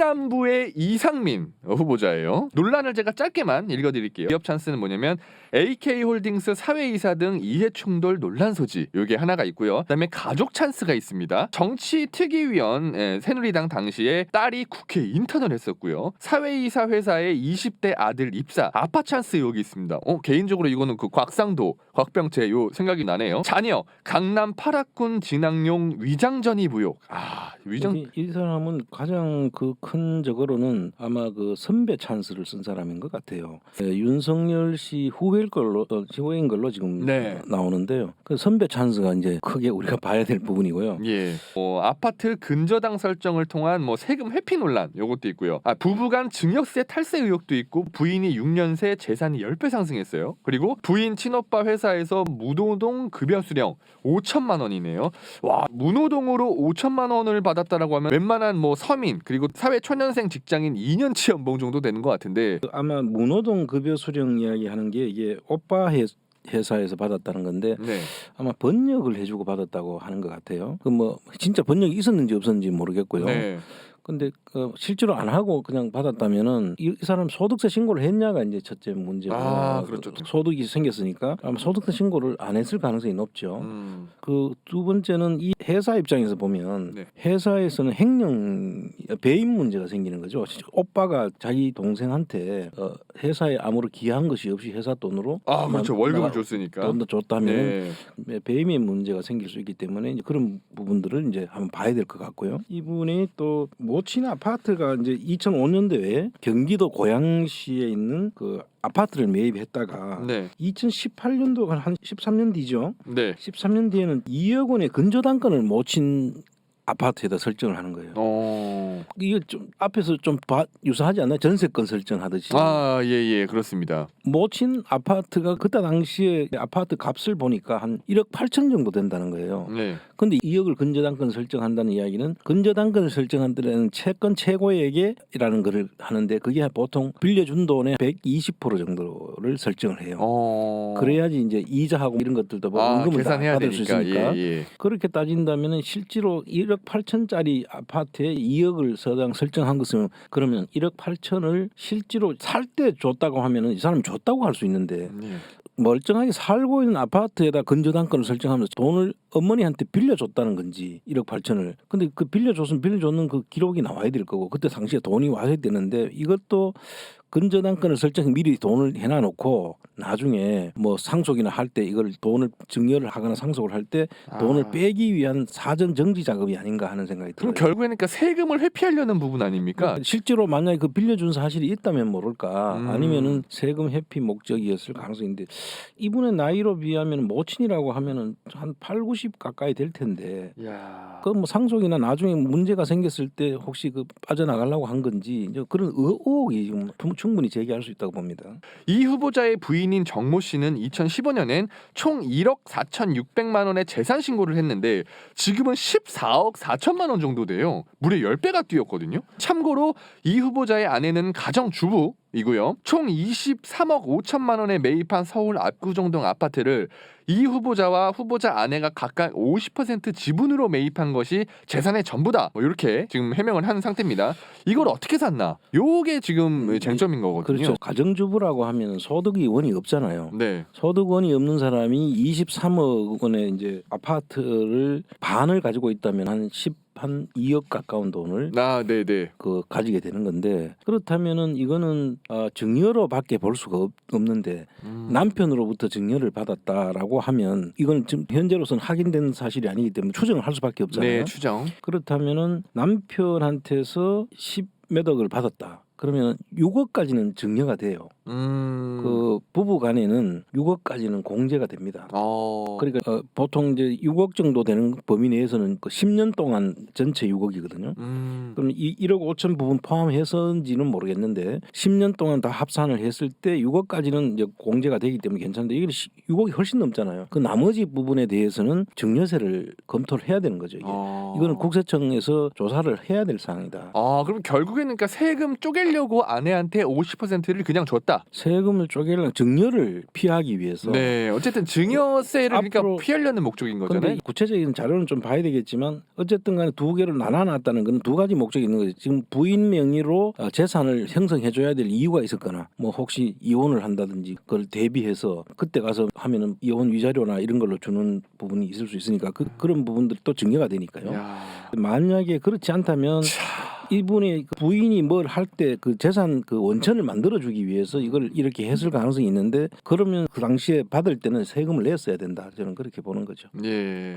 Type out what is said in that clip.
충남부의 이상민 후보자예요. 논란을 제가 짧게만 읽어드릴게요. 기업 찬스는 뭐냐면 AK홀딩스 사회이사 등 이해충돌 논란 소지, 요게 하나가 있고요. 그다음에 가족 찬스가 있습니다. 정치특위위원 새누리당 당시에 딸이 국회 인턴을 했었고요. 사회이사 회사의 20대 아들 입사, 아빠 찬스 여기 있습니다. 개인적으로 이거는 그 곽상도, 곽병채 요 생각이 나네요. 자녀 강남 파락군 진학용 위장전입 의혹. 위장 이 사람은 가장 그 큰 적으로는 아마 그 선배 찬스를 쓴 사람인 것 같아요. 윤석열 씨 후배인 걸로 지금 나오는데요. 그 선배 찬스가 이제 크게 우리가 봐야 될 부분이고요. 예. 아파트 근저당 설정을 통한 세금 회피 논란 요것도 있고요. 부부간 증여세 탈세 의혹도 있고, 부인이 6년 새 재산이 10배 상승했어요. 그리고 부인 친오빠 회사에서 무노동 급여 수령 5천만 원이네요. 와, 무노동으로 5천만 원을 받았다라고 하면 웬만한 서민 그리고 사회 초년생 직장인 2년치 연봉 정도 되는 것 같은데, 아마 무노동 급여 수령 이야기하는 게 이게 오빠 회사에서 받았다는 건데 아마 번역을 해주고 받았다고 하는 것 같아요. 진짜 번역이 있었는지 없었는지 모르겠고요. 근데 실제로 안 하고 그냥 받았다면은 이 사람 소득세 신고를 했냐가 이제 첫째 문제고, 그렇죠. 소득이 생겼으니까 아마 소득세 신고를 안 했을 가능성이 높죠. 그 두 번째는 이 회사 입장에서 보면 회사에서는 횡령 배임 문제가 생기는 거죠. 오빠가 자기 동생한테 회사에 아무런 기여한 것이 없이 회사 돈으로 그렇죠. 월급을 줬으니까 돈도 줬다면 배임의 문제가 생길 수 있기 때문에 이제 그런 부분들을 이제 한번 봐야 될 것 같고요. 이분이 또 모친 아파트가 이제 2005년도에 경기도 고양시에 있는 그 아파트를 매입했다가 2018년도 한 13년 뒤죠. 13년 뒤에는 2억 원의 근저당권을 모친 아파트에다 설정을 하는 거예요. 이게 좀 앞에서 좀 유사하지 않나요? 전세권 설정하듯이. 예, 그렇습니다. 모친 아파트가 그때 당시에 아파트 값을 보니까 한 1억 8천 정도 된다는 거예요. 근데 2억을 근저당권 설정한다는 이야기는 근저당권을 설정한 데는 채권 최고액이라는 것을 하는데, 그게 보통 빌려준 돈의 120% 정도를 설정을 해요. 그래야지 이제 이자하고 이런 것들도 원금을 다 받을 수 있으니까. 그렇게 따진다면 실제로 1억 8천짜리 아파트에 2억을 설정한 것은, 그러면 1억 8천을 실제로 살 때 줬다고 하면은 이 사람이 줬다고 할 수 있는데 멀쩡하게 살고 있는 아파트에다 근저당권을 설정하면서 돈을 어머니한테 빌려줬다는 건지 1억 8천을. 근데 그 빌려줬는 그 기록이 나와야 될 거고, 그때 당시에 돈이 와야 되는데 이것도 근저당권을 미리 돈을 해놔놓고 나중에 상속이나 할 때 이걸 돈을 증여를 하거나 상속을 할 때 돈을 빼기 위한 사전 정지 작업이 아닌가 하는 생각이 들어요. 그럼 결국에는 세금을 회피하려는 부분 아닙니까? 실제로 만약에 그 빌려준 사실이 있다면 모를까, 아니면은 세금 회피 목적이었을 가능성인데, 이분의 나이로 비하면 모친이라고 하면은 한 8, 90 가까이 될 텐데, 그 상속이나 나중에 문제가 생겼을 때 혹시 그 빠져나가려고 한 건지 그런 의혹이 지금 충분히 제기할 수 있다고 봅니다. 이 후보자의 부인인 정모 씨는 2015년엔 총 1억 4,600만 원의 재산 신고를 했는데 지금은 14억 4천만 원 정도 돼요. 무려 10배가 뛰었거든요. 참고로 이 후보자의 아내는 가정주부 이고요. 총 23억 5천만 원에 매입한 서울 압구정동 아파트를 이 후보자와 후보자 아내가 각각 50% 지분으로 매입한 것이 재산의 전부다. 이렇게 지금 해명을 한 상태입니다. 이걸 어떻게 샀나? 요게 지금 쟁점인 거거든요. 그렇죠. 가정주부라고 하면 소득이 원이 없잖아요. 소득원이 없는 사람이 23억 원의 이제 아파트를 반을 가지고 있다면 한 2억 가까운 돈을 가지게 되는 건데, 그렇다면은 이거는 증여로밖에 볼 수가 없는데 남편으로부터 증여를 받았다라고 하면 이건 지금 현재로서는 확인된 사실이 아니기 때문에 추정을 할 수밖에 없잖아요. 추정. 그렇다면은 남편한테서 10몇 억을 받았다. 그러면 6억까지는 증여가 돼요. 그 부부 간에는 6억까지는 공제가 됩니다. 그러니까 보통 이제 6억 정도 되는 범위 내에서는 그 10년 동안 전체 6억이거든요. 그럼 이 1억 5천 부분 포함해서인지는 모르겠는데 10년 동안 다 합산을 했을 때 6억까지는 이제 공제가 되기 때문에 괜찮은데 이게 6억이 훨씬 넘잖아요. 그 나머지 부분에 대해서는 증여세를 검토를 해야 되는 거죠. 이거는 국세청에서 조사를 해야 될 사항이다. 그럼 결국에는 세금 쪼개려고 아내한테 50%를 그냥 줬다. 했다. 세금을 쪼개려는 증여를 피하기 위해서. 네, 어쨌든 증여세를 그러니까 앞으로 피하려는 목적인 거잖아요. 근데 구체적인 자료는 좀 봐야 되겠지만 어쨌든 간에 두 개로 나눠놨다는 건 두 가지 목적이 있는 거죠. 지금 부인 명의로 재산을 형성해줘야 될 이유가 있었거나 뭐 혹시 이혼을 한다든지 그걸 대비해서 그때 가서 하면은 이혼 위자료나 이런 걸로 주는 부분이 있을 수 있으니까 그런 부분들이 또 증여가 되니까요. 야. 만약에 그렇지 않다면 이분이 그 부인이 뭘 할 때 그 재산 그 원천을 만들어주기 위해서 이걸 이렇게 했을 가능성이 있는데 그러면 그 당시에 받을 때는 세금을 냈어야 된다. 저는 그렇게 보는 거죠. 예.